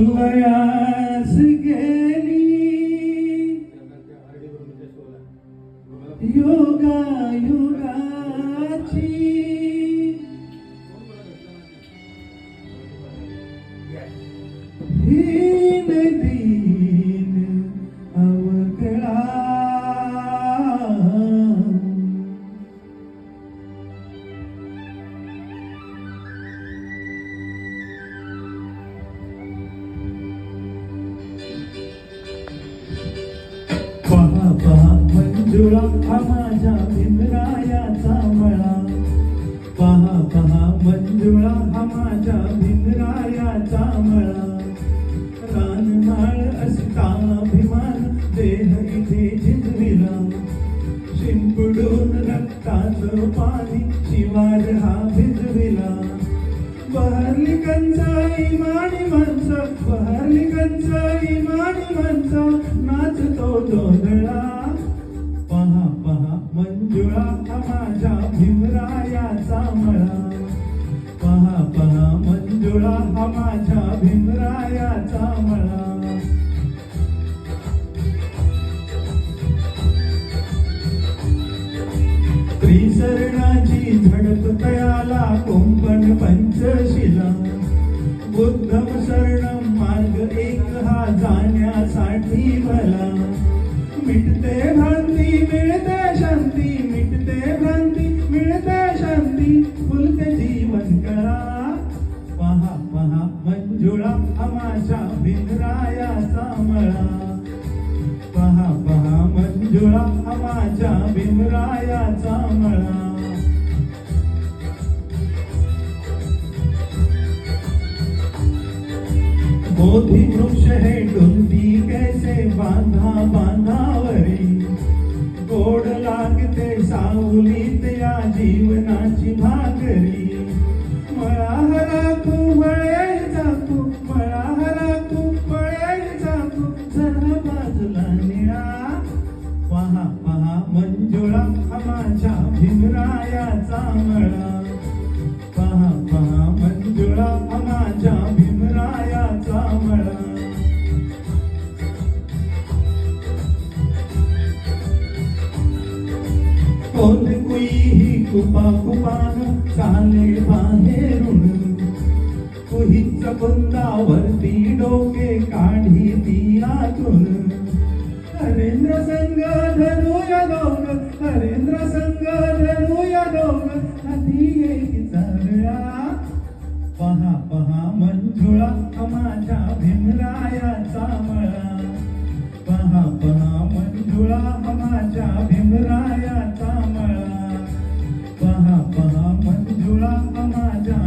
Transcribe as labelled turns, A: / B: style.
A: वयास गेली योगा युगाची दीन दीन अवकळा पहा पहा मंजुळा हा माझ्या भिमरायाचा मळा पहा पहा मंजुळा हा माझ्या भिमरायाचा मळा रानमाळ असता अभिमान देह इथे झिजविला शिंपडून रक्ताचं पाणी शिवार हा भिजविला बहरली कंचाई माणी माणसं बहरली कंचाई माणी माणसं नाचतो जोंधळा पहा पहा मंजुळा हा माझ्या भीमरायाचा मळा पहा पहा मंजुळा हा माझ्या भीमरायाचा मळा त्रिसरणाची झडप तयाला कोंकण पंचशिला बुद्धम शरणम मार्ग एक हा जाण्यासाठी भला मिटते भ्रांती मिळते शांती मिटते भ्रांती मिळते शांती फुलते जीवन कळा पहा पहा मंजुळा हा माझ्या भीमरायाचा मळा पहा पहा मंजुळा हा माझ्या भीमरायाचा मळा बोधी वृक्ष है डुलती कैसे बांधा बांधावरी गोड लागते सावलीत या जीवनाची भाकरी मळा हराकू मळे जाकू मळा हराकू मळे जाकू जरा बाजूला निळा पहा पहा मंजुळा हा माझ्या भीमरायाचा मळा पहा पहा मंजुळा हा माझ्या भीमरायाचा मळा कोण कुई ही कुपा कुपान चाले बाहेरून कुहीच कुंदावरती डोके काढी ती आतून हरेंद्र संग धरूया दोघ हरेंद्र संग धरूया दोघ हाती एक चालया पहा पहा मंजुळा हा माझ्या भीमरायाचा मळा पहा पहा मंजुळा हा माझ्या भीमरायाचा मळा पहा पहा मंजुळा हा माझ्या